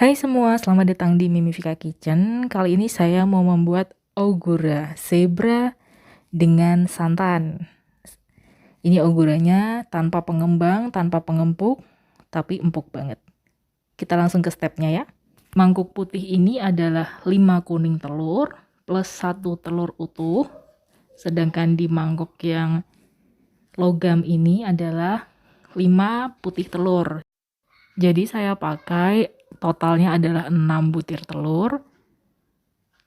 Hai semua, selamat datang di Mimifika Kitchen. Kali ini saya mau membuat ogura zebra dengan santan. Ini oguranya tanpa pengembang, tanpa pengempuk, tapi empuk banget. Kita langsung ke stepnya ya. Mangkuk putih ini adalah 5 kuning telur plus 1 telur utuh. Sedangkan di mangkok yang logam ini adalah 5 putih telur. Jadi saya pakai totalnya adalah 6 butir telur.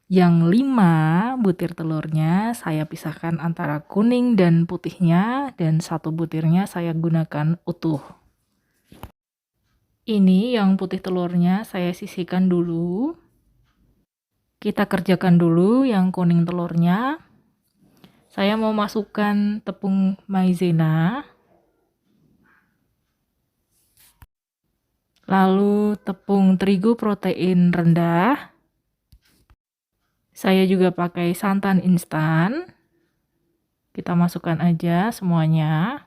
Yang 5 butir telurnya saya pisahkan antara kuning dan putihnya, dan 1 butirnya saya gunakan utuh. Ini yang putih telurnya saya sisihkan dulu. Kita kerjakan dulu yang kuning telurnya. Saya mau masukkan tepung maizena, lalu tepung terigu protein rendah. Saya juga pakai santan instan. Kita masukkan aja semuanya.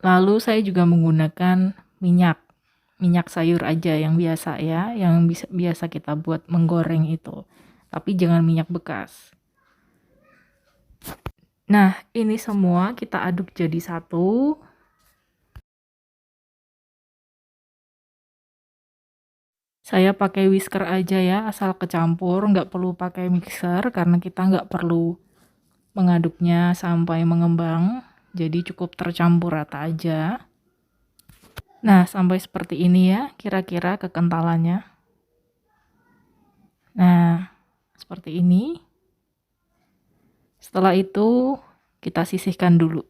Lalu saya juga menggunakan minyak sayur aja yang biasa ya, yang biasa kita buat menggoreng itu. Tapi jangan minyak bekas. Nah, ini semua kita aduk jadi satu. Saya pakai whisker aja ya, asal kecampur, nggak perlu pakai mixer karena kita nggak perlu mengaduknya sampai mengembang. Jadi cukup tercampur rata aja. Nah, sampai seperti ini ya, kira-kira kekentalannya. Nah, seperti ini. Setelah itu, kita sisihkan dulu.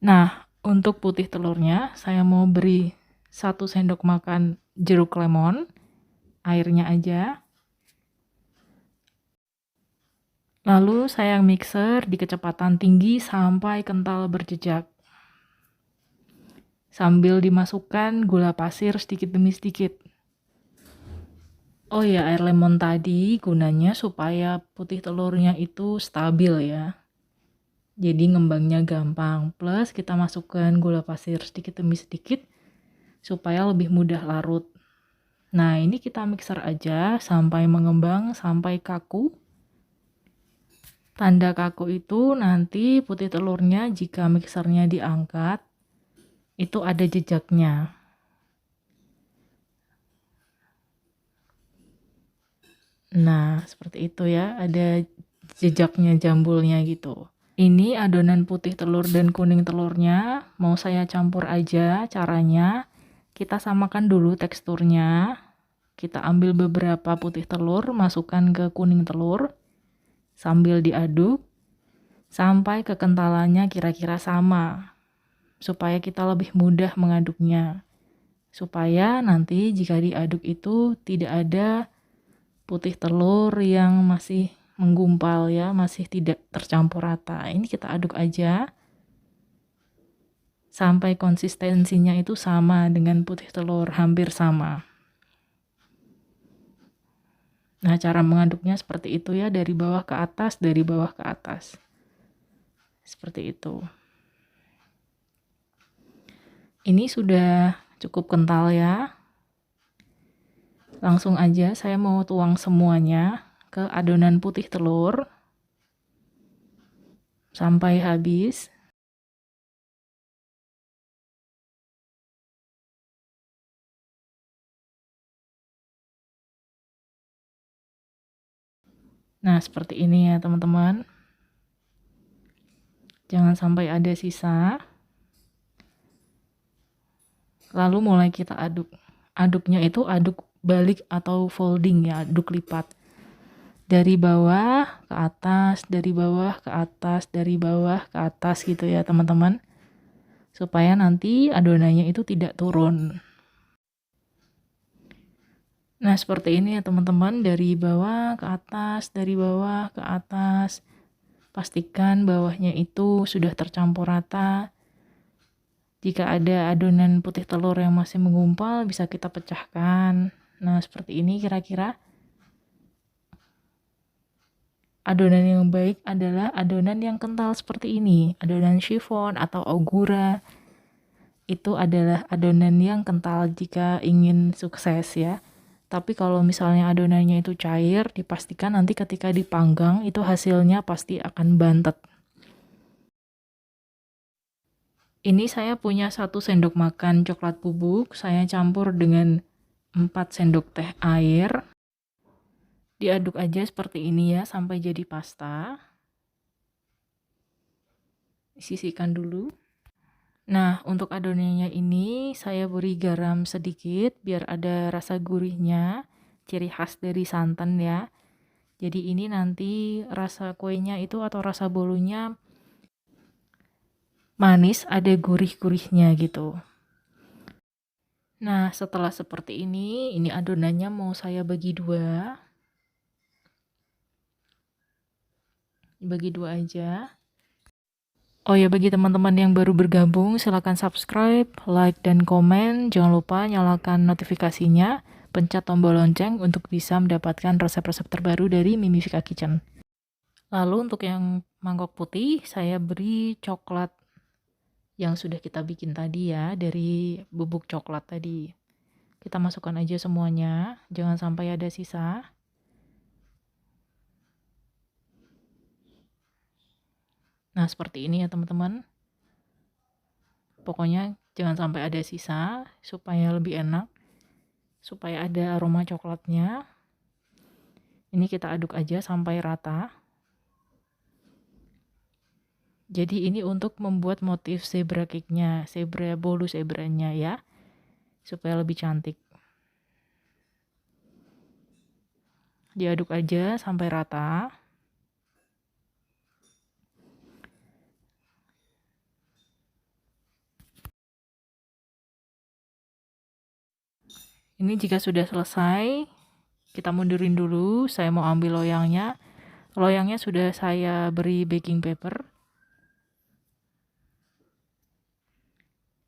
Nah, untuk putih telurnya, saya mau beri 1 sendok makan jeruk lemon, airnya aja. Lalu saya mixer di kecepatan tinggi sampai kental berjejak. Sambil dimasukkan gula pasir sedikit demi sedikit. Oh ya, air lemon tadi gunanya supaya putih telurnya itu stabil ya. Jadi ngembangnya gampang. Plus kita masukkan gula pasir sedikit demi sedikit supaya lebih mudah larut. Nah, ini kita mixer aja sampai mengembang, sampai kaku. Tanda kaku itu nanti putih telurnya jika mixernya diangkat, itu ada jejaknya. Nah, seperti itu ya, ada jejaknya, jambulnya gitu. Ini adonan putih telur dan kuning telurnya, mau saya campur aja caranya. Kita samakan dulu teksturnya. Kita ambil beberapa putih telur, masukkan ke kuning telur, sambil diaduk, sampai kekentalannya kira-kira sama. Supaya kita lebih mudah mengaduknya. Supaya nanti jika diaduk itu tidak ada putih telur yang masih menggumpal ya, masih tidak tercampur rata. Ini kita aduk aja sampai konsistensinya itu sama dengan putih telur, hampir sama. Nah, cara mengaduknya seperti itu ya, dari bawah ke atas, dari bawah ke atas. Seperti itu. Ini sudah cukup kental ya. Langsung aja saya mau tuang semuanya ke adonan putih telur sampai habis. Nah, seperti ini ya teman-teman. Jangan sampai ada sisa. Lalu mulai kita aduk. Aduknya itu aduk balik atau folding ya, aduk lipat. Dari bawah ke atas, dari bawah ke atas, dari bawah ke atas gitu ya teman-teman. Supaya nanti adonannya itu tidak turun. Nah, seperti ini ya teman-teman, dari bawah ke atas, dari bawah ke atas. Pastikan bawahnya itu sudah tercampur rata. Jika ada adonan putih telur yang masih menggumpal, bisa kita pecahkan. Nah, seperti ini kira-kira. Adonan yang baik adalah adonan yang kental seperti ini. Adonan chiffon atau ogura. itu adalah adonan yang kental jika ingin sukses ya. Tapi kalau misalnya adonannya itu cair, dipastikan nanti ketika dipanggang itu hasilnya pasti akan bantet. Ini saya punya 1 sendok makan coklat bubuk, saya campur dengan 4 sendok teh air. Diaduk aja seperti ini ya sampai jadi pasta. Sisihkan dulu. Nah, untuk adonannya ini saya beri garam sedikit biar ada rasa gurihnya, ciri khas dari santan ya. Jadi ini nanti rasa kuenya itu atau rasa bolunya manis, ada gurih-gurihnya gitu. Nah, setelah seperti ini adonannya mau saya bagi dua. Bagi dua aja. Oh ya, bagi teman-teman yang baru bergabung, silahkan subscribe, like, dan komen. Jangan lupa nyalakan notifikasinya, pencet tombol lonceng untuk bisa mendapatkan resep-resep terbaru dari Mimifika Kitchen. Lalu untuk yang mangkok putih, saya beri coklat yang sudah kita bikin tadi ya, dari bubuk coklat tadi. Kita masukkan aja semuanya, jangan sampai ada sisa. Nah, seperti ini ya teman-teman. Pokoknya jangan sampai ada sisa supaya lebih enak, supaya ada aroma coklatnya. Ini kita aduk aja sampai rata. Jadi ini untuk membuat motif zebra cake-nya, bolu zebranya ya, supaya lebih cantik. Diaduk aja sampai rata. Ini jika sudah selesai, kita mundurin dulu. Saya mau ambil loyangnya. Loyangnya sudah saya beri baking paper.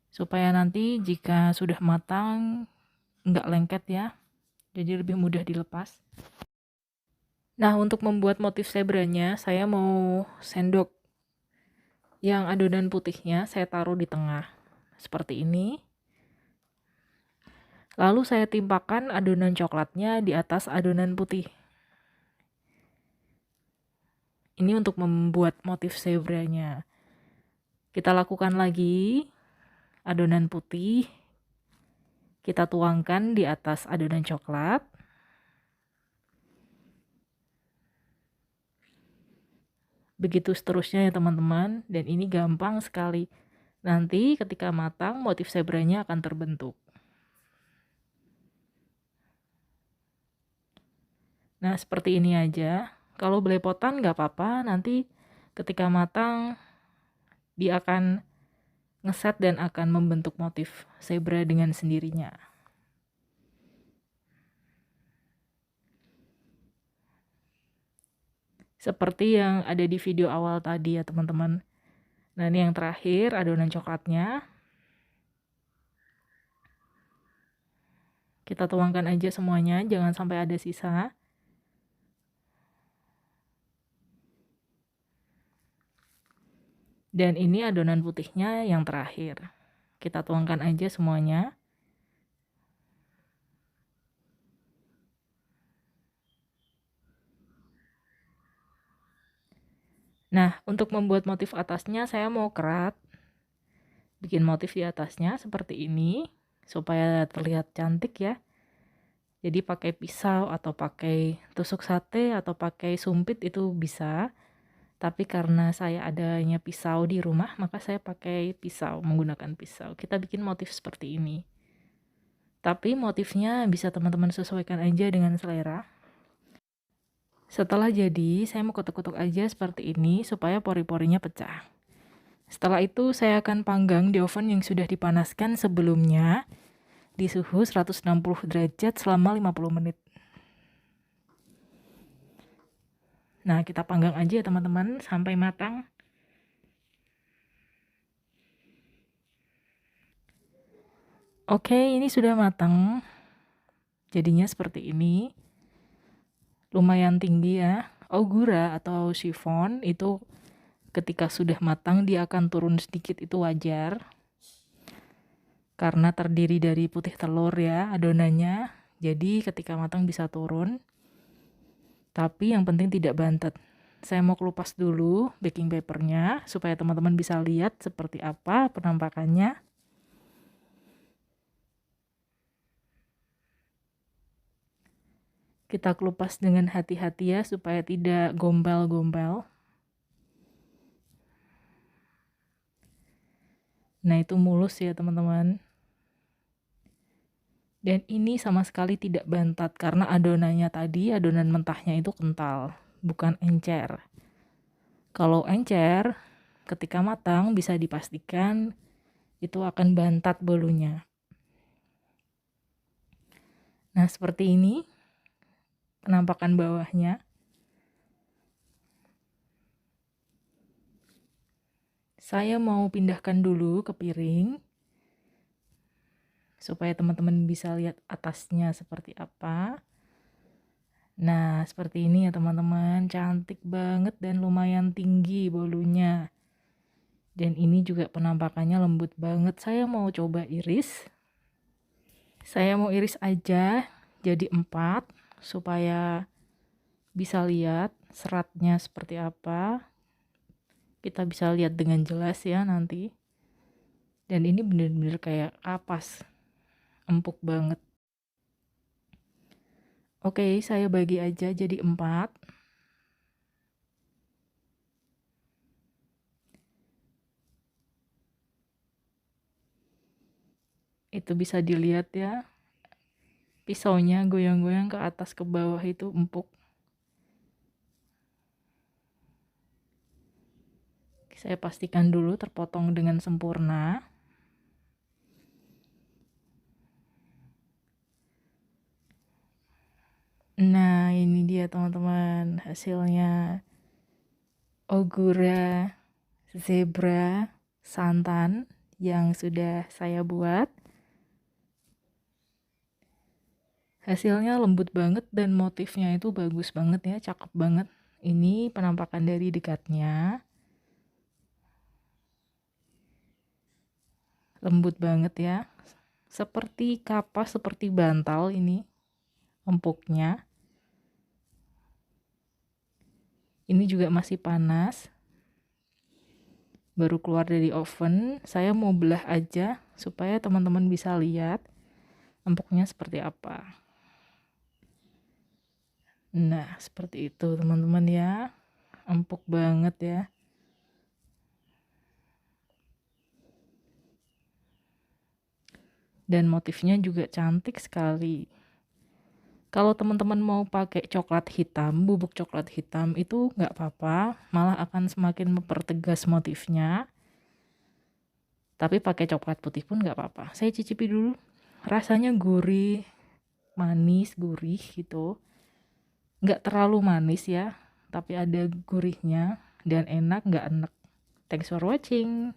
Supaya nanti jika sudah matang, nggak lengket ya. Jadi lebih mudah dilepas. Nah, untuk membuat motif zebranya, saya mau sendok yang adonan putihnya saya taruh di tengah. Seperti ini. Lalu saya timpakan adonan coklatnya di atas adonan putih. Ini untuk membuat motif zebranya. Kita lakukan lagi. Adonan putih. Kita tuangkan di atas adonan coklat. Begitu seterusnya ya teman-teman. Dan ini gampang sekali. Nanti ketika matang, motif zebranya akan terbentuk. Nah, seperti ini aja. Kalau belepotan nggak apa-apa, nanti ketika matang dia akan ngeset dan akan membentuk motif zebra dengan sendirinya. Seperti yang ada di video awal tadi ya teman-teman. Nah, ini yang terakhir adonan coklatnya. Kita tuangkan aja semuanya, jangan sampai ada sisa. Dan ini adonan putihnya yang terakhir. Kita tuangkan aja semuanya. Nah, untuk membuat motif atasnya saya mau kerat. Bikin motif di atasnya seperti ini supaya terlihat cantik ya. Jadi pakai pisau atau pakai tusuk sate atau pakai sumpit itu bisa. Tapi karena saya adanya pisau di rumah, maka saya pakai pisau, menggunakan pisau. Kita bikin motif seperti ini. Tapi motifnya bisa teman-teman sesuaikan aja dengan selera. Setelah jadi, saya mau kutuk-kutuk aja seperti ini supaya pori-porinya pecah. Setelah itu saya akan panggang di oven yang sudah dipanaskan sebelumnya di suhu 160 derajat selama 50 menit. Nah, kita panggang aja ya teman-teman sampai matang. Oke, ini sudah matang. Jadinya seperti ini. Lumayan tinggi ya. Ogura atau chiffon itu ketika sudah matang dia akan turun sedikit, itu wajar. karena terdiri dari putih telur ya adonannya, jadi ketika matang bisa turun. Tapi yang penting tidak bantet. Saya mau kelupas dulu baking papernya supaya teman-teman bisa lihat seperti apa penampakannya. Kita kelupas dengan hati-hati ya supaya tidak gombal-gombal. Nah, itu mulus ya teman-teman. Dan ini sama sekali tidak bantat karena adonannya tadi, adonan mentahnya itu kental, bukan encer. Kalau encer, ketika matang bisa dipastikan itu akan bantat bolunya. Nah, seperti ini penampakan bawahnya. Saya mau pindahkan dulu ke piring supaya teman-teman bisa lihat atasnya seperti apa. Nah, seperti ini ya teman-teman, cantik banget dan lumayan tinggi bolunya. Dan ini juga penampakannya lembut banget. Saya mau coba iris. Saya mau iris aja jadi 4 supaya bisa lihat seratnya seperti apa. Kita bisa lihat dengan jelas ya nanti. Dan ini bener-bener kayak kapas, empuk banget. Oke, saya bagi aja jadi 4. Itu bisa dilihat ya, pisaunya goyang-goyang ke atas ke bawah itu empuk. Saya pastikan dulu terpotong dengan sempurna. Nah, ini dia teman-teman hasilnya. Ogura zebra santan yang sudah saya buat. Hasilnya lembut banget dan motifnya itu bagus banget ya, cakep banget. Ini penampakan dari dekatnya. Lembut banget ya. Seperti kapas, seperti bantal ini empuknya. Ini juga masih panas. Baru keluar dari oven. Saya mau belah aja supaya teman-teman bisa lihat empuknya seperti apa. Nah, seperti itu teman-teman ya. Empuk banget ya. Dan motifnya juga cantik sekali. Kalau teman-teman mau pakai coklat hitam, bubuk coklat hitam itu nggak apa-apa, malah akan semakin mempertegas motifnya. Tapi pakai coklat putih pun nggak apa-apa. Saya cicipi dulu. Rasanya gurih, manis, gurih gitu. Nggak terlalu manis ya, tapi ada gurihnya dan enak, nggak enak. Thanks for watching.